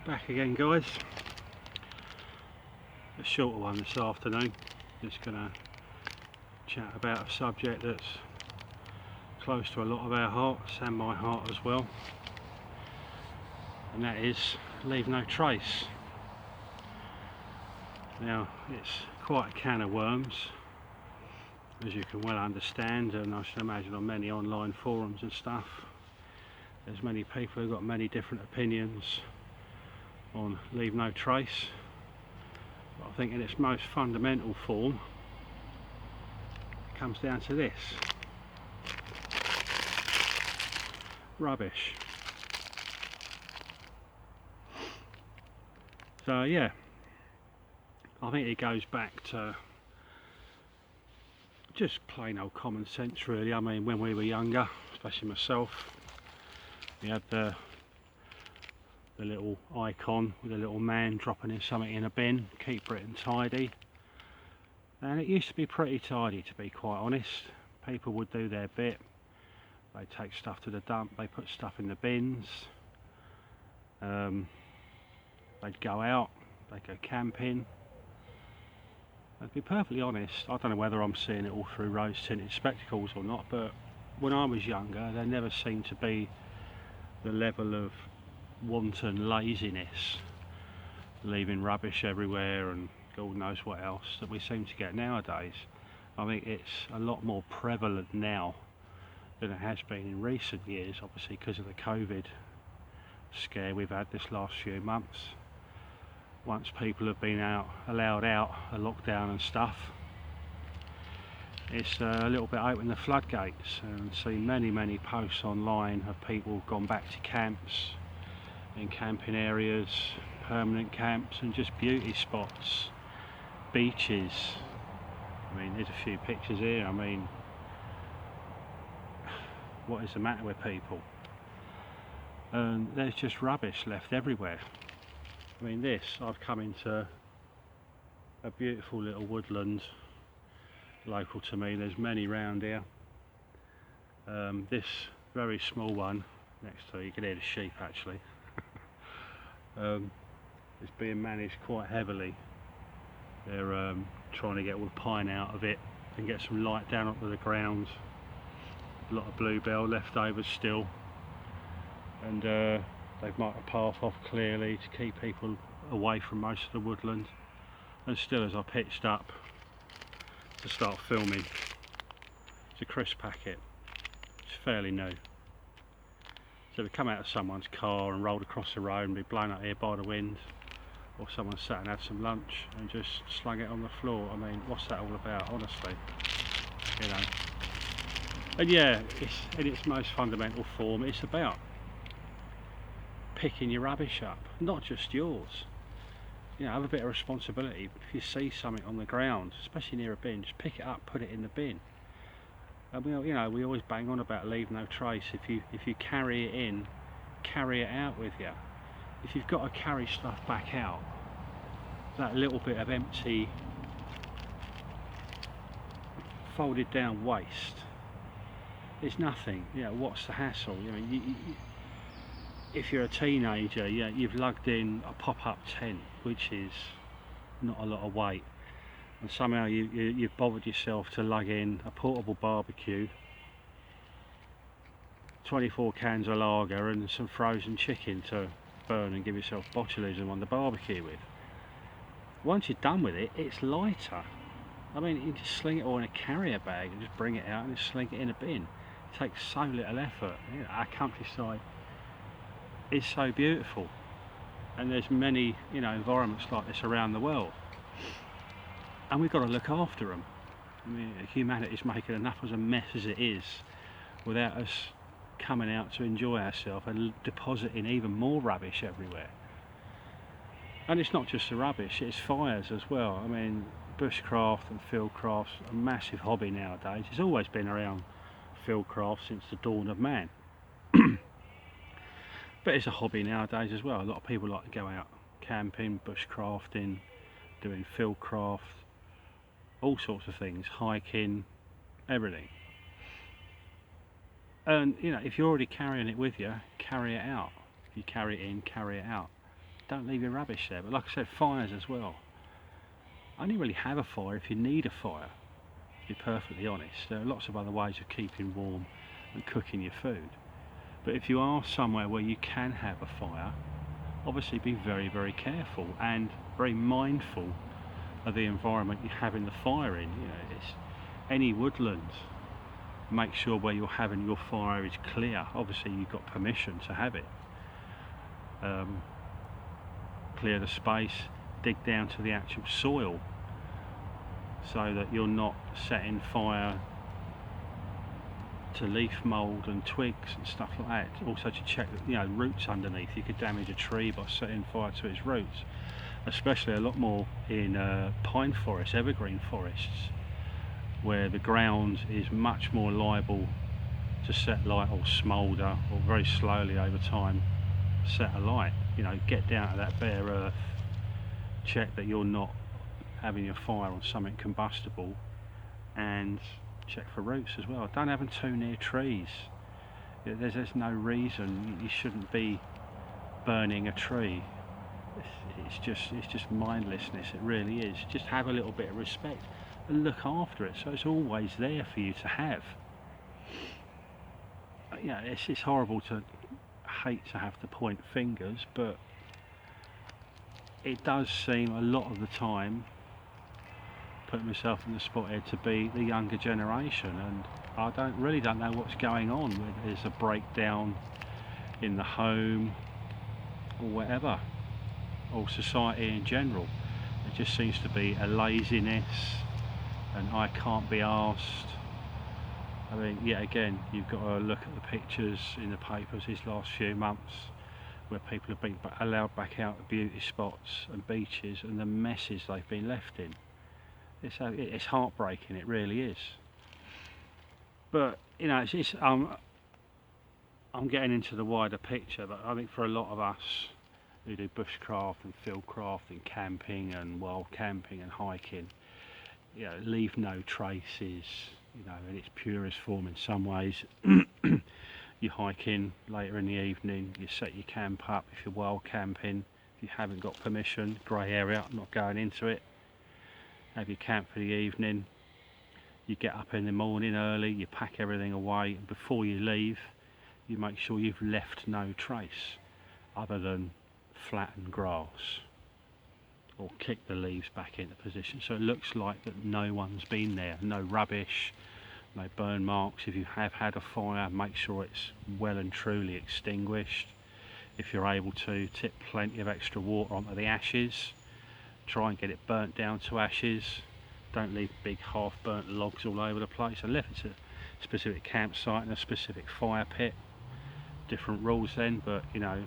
Back again, guys. A shorter one this afternoon. Just gonna chat about a subject that's close to a lot of our hearts and my heart as well, and that is leave no trace. Now, it's quite a can of worms, as you can well understand, and I should imagine on many online forums and stuff there's many people who've got many different opinions on leave no trace. But I think in its most fundamental form it comes down to this: rubbish. So yeah, I think it goes back to just plain old common sense really. I mean, when we were younger, especially myself, we had the little icon with a little man dropping in something in a bin, keep Britain tidy, and it used to be pretty tidy, to be quite honest. People would do their bit, they'd take stuff to the dump, they put stuff in the bins, they'd go out, they'd go camping. To be perfectly honest, I don't know whether I'm seeing it all through rose tinted spectacles or not, but when I was younger there never seemed to be the level of wanton laziness, leaving rubbish everywhere and God knows what else, that we seem to get nowadays. I think it's a lot more prevalent now than it has been in recent years, obviously because of the COVID scare we've had this last few months. Once people have been allowed out, a lockdown and stuff, it's a little bit open the floodgates, and see many posts online of people gone back to camps, in camping areas, permanent camps, and just beauty spots, beaches. I mean, there's a few pictures here. I mean, what is the matter with people? And there's just rubbish left everywhere. I mean, I've come into a beautiful little woodland local to me. There's many round here. This very small one next to it, you can hear the sheep actually. It's being managed quite heavily. They're trying to get all the pine out of it and get some light down onto the ground. A lot of bluebell left over still, and they've marked a path off clearly to keep people away from most of the woodland. And still, as I pitched up to start filming, it's a crisp packet. It's fairly new. So we come out of someone's car and rolled across the road and be blown up here by the wind, or someone sat and had some lunch and just slung it on the floor. I mean, what's that all about, honestly? You know. And yeah, it's in its most fundamental form, it's about picking your rubbish up, not just yours. You know, have a bit of responsibility. If you see something on the ground, especially near a bin, just pick it up, put it in the bin. And we always bang on about leave no trace. If you carry it in, carry it out with you. If you've got to carry stuff back out, that little bit of empty, folded down waste, it's nothing. You know, what's the hassle? You know, if you're a teenager, yeah, you've lugged in a pop-up tent, which is not a lot of weight, and somehow you've bothered yourself to lug in a portable barbecue, 24 cans of lager and some frozen chicken to burn and give yourself botulism on the barbecue with. Once you're done with it, it's lighter. I mean, you can just sling it all in a carrier bag and just bring it out and just sling it in a bin. It takes so little effort. You know, our countryside is so beautiful, and there's many, you know, environments like this around the world, and we've got to look after them. I mean, humanity's making enough of a mess as it is without us coming out to enjoy ourselves and depositing even more rubbish everywhere. And it's not just the rubbish, it's fires as well. I mean, bushcraft and fieldcraft's a massive hobby nowadays. It's always been around, fieldcraft, since the dawn of man. But it's a hobby nowadays as well. A lot of people like to go out camping, bushcrafting, doing fieldcraft, all sorts of things, hiking, everything. And you know, if you're already carrying it with you, carry it out. If you carry it in, carry it out. don't leave your rubbish there. But like I said, fires as well. Only really have a fire if you need a fire, to be perfectly honest. There are lots of other ways of keeping warm and cooking your food. But if you are somewhere where you can have a fire, obviously be very, very careful and very mindful of the environment you're having the fire in. You know, it's any woodland. Make sure where you're having your fire is clear. Obviously you've got permission to have it. Clear the space, dig down to the actual soil so that you're not setting fire to leaf mould and twigs and stuff like that. Also to check that, you know, roots underneath. You could damage a tree by setting fire to its roots, especially a lot more in pine forests, evergreen forests, where the ground is much more liable to set light or smoulder, or very slowly over time set alight. You know, get down to that bare earth, check that you're not having your fire on something combustible, and check for roots as well. Don't have them too near trees. There's no reason you shouldn't be burning a tree. It's just mindlessness, it really is. Just have a little bit of respect and look after it so it's always there for you to have. You know, it's horrible to hate to have to point fingers, but it does seem a lot of the time, putting myself in the spot here, to be the younger generation, and I really don't know what's going on. There's a breakdown in the home or whatever, or society in general. It just seems to be a laziness, and I can't be arsed. I mean, yet again, you've got to look at the pictures in the papers these last few months where people have been allowed back out to beauty spots and beaches, and the messes they've been left in. It's heartbreaking, it really is. But, you know, I'm getting into the wider picture, but I think for a lot of us who do bushcraft and fieldcraft and camping and wild camping and hiking, you know, leave no traces, you know, in its purest form in some ways. You hike in later in the evening, you set your camp up if you're wild camping. If you haven't got permission, grey area, I'm not going into it. Have your camp for the evening. You get up in the morning early, you pack everything away, and before you leave, you make sure you've left no trace other than flattened grass, or kick the leaves back into position so it looks like that no one's been there. No rubbish, no burn marks. If you have had a fire, make sure it's well and truly extinguished. If you're able to, tip plenty of extra water onto the ashes. Try and get it burnt down to ashes. Don't leave big half burnt logs all over the place, unless it's a specific campsite and a specific fire pit. Different rules then, but you know,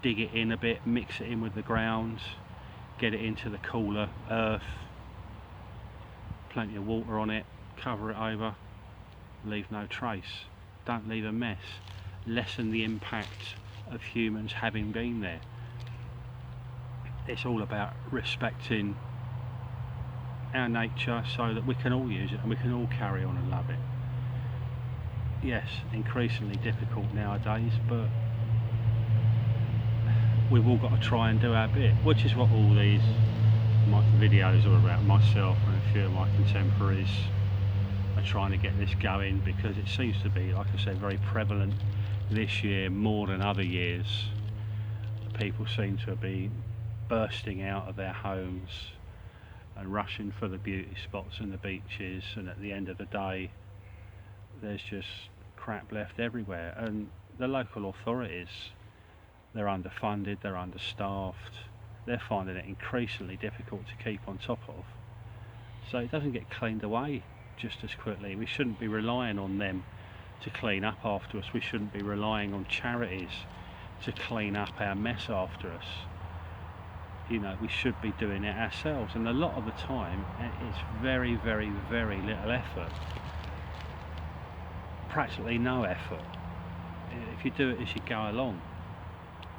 dig it in a bit, mix it in with the ground, get it into the cooler earth, plenty of water on it, cover it over, leave no trace, don't leave a mess, lessen the impact of humans having been there. It's all about respecting our nature so that we can all use it and we can all carry on and love it. Yes, increasingly difficult nowadays, but we've all got to try and do our bit, which is what all these videos are about. Myself and a few of my contemporaries are trying to get this going, because it seems to be, like I said, very prevalent this year more than other years. People seem to be bursting out of their homes and rushing for the beauty spots and the beaches, and at the end of the day there's just crap left everywhere. And the local authorities, they're underfunded, they're understaffed, they're finding it increasingly difficult to keep on top of, so it doesn't get cleaned away just as quickly. We shouldn't be relying on them to clean up after us. We shouldn't be relying on charities to clean up our mess after us. You know, we should be doing it ourselves, and a lot of the time it's very, very, very little effort, practically no effort. If you do it as you go along,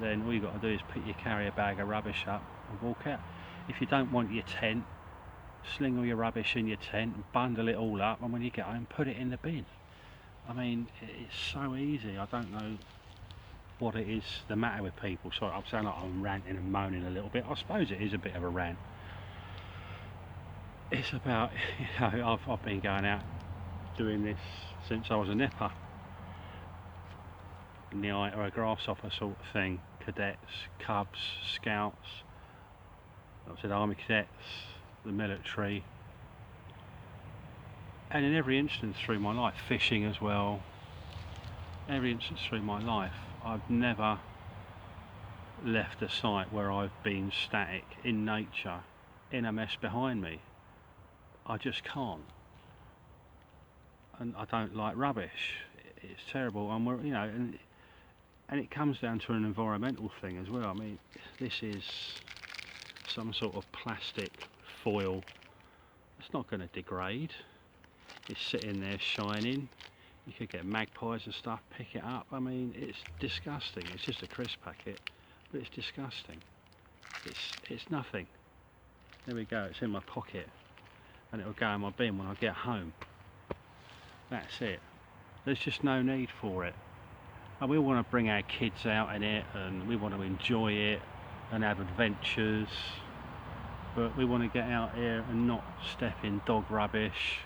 then all you've got to do is carry a bag of rubbish up and walk out. If you don't want your tent, sling all your rubbish in your tent and bundle it all up, and when you get home, put it in the bin. I mean, it's so easy. I don't know what it is the matter with people. Sorry, I'm sounding like I'm ranting and moaning a little bit. I suppose it is a bit of a rant. It's about, you know, I've been going out doing this since I was a nipper, in the eye or a grasshopper sort of thing. Cadets, cubs, scouts, I said army cadets, the military, and in every instance through my life, fishing as well, every instance through my life, I've never left a site where I've been static in nature, in a mess behind me. I just can't, and I don't like rubbish. It's terrible, and we're, you know, and it comes down to an environmental thing as well. I mean, this is some sort of plastic foil. It's not going to degrade. It's sitting there shining. You could get magpies and stuff, pick it up. I mean, it's disgusting. It's just a crisp packet, but it's disgusting. It's nothing. There we go, it's in my pocket, and it'll go in my bin when I get home. That's it. There's just no need for it. And we want to bring our kids out in it, and we want to enjoy it and have adventures, but we want to get out here and not step in dog rubbish.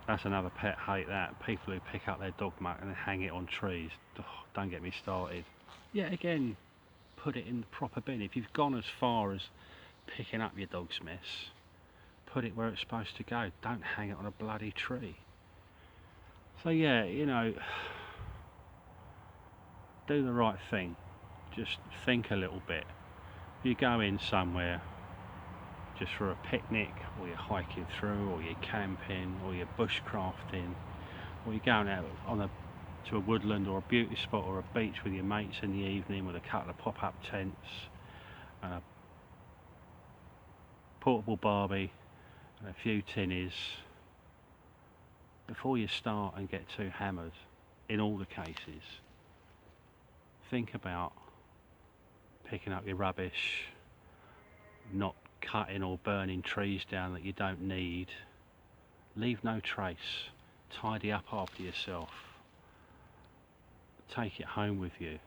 That's another pet hate, that people who pick up their dog muck and hang it on trees. Oh, don't get me started. Yeah, again, put it in the proper bin. If you've gone as far as picking up your dog's mess, put it where it's supposed to go. Don't hang it on a bloody tree. So yeah, you know, do the right thing. Just think a little bit. If you go in somewhere just for a picnic, or you're hiking through, or you're camping, or you're bushcrafting, or you're going out to a woodland or a beauty spot or a beach with your mates in the evening with a couple of pop-up tents and a portable barbie and a few tinnies, before you start and get too hammered, in all the cases, think about picking up your rubbish, not cutting or burning trees down that you don't need. Leave no trace. Tidy up after yourself. Take it home with you.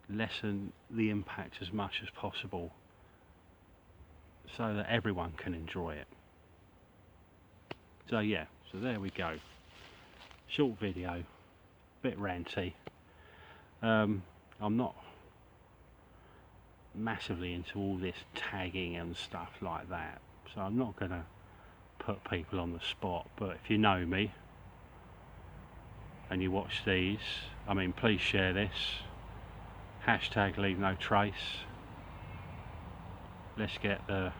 Lessen the impact as much as possible so that everyone can enjoy it. So yeah, so there we go. Short video, bit ranty. I'm not massively into all this tagging and stuff like that, so I'm not going to put people on the spot, but if you know me and you watch these, I mean, please share this. Hashtag leave no trace. Let's get the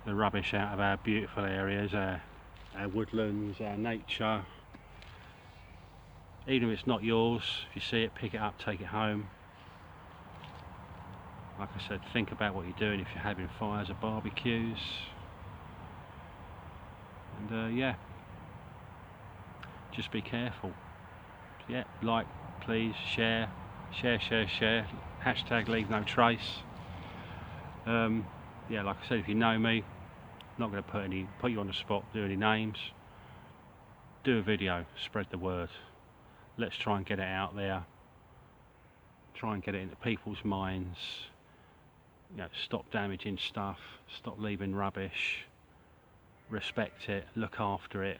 rubbish out of our beautiful areas, our woodlands, our nature. Even if it's not yours, if you see it, pick it up, take it home. Like I said, think about what you're doing if you're having fires or barbecues. And yeah, just be careful. Yeah, like, please, share. Hashtag leave no trace. Yeah, like I said, if you know me, not going to put you on the spot, do any names. Do a video, spread the word. Let's try and get it out there. Try and get it into people's minds. You know, stop damaging stuff, stop leaving rubbish, respect it, look after it,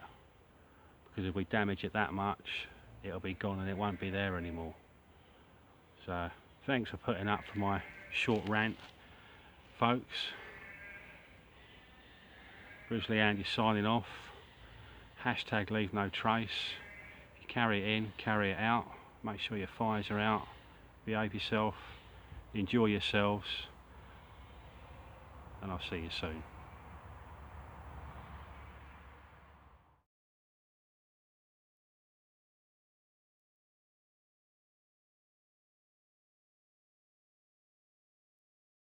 because if we damage it that much, it'll be gone and it won't be there anymore. So thanks for putting up for my short rant, folks. Grizzly Andy signing off. Hashtag leave no trace. If you carry it in, carry it out. Make sure your fires are out. Behave yourself. Enjoy yourselves. And I'll see you soon.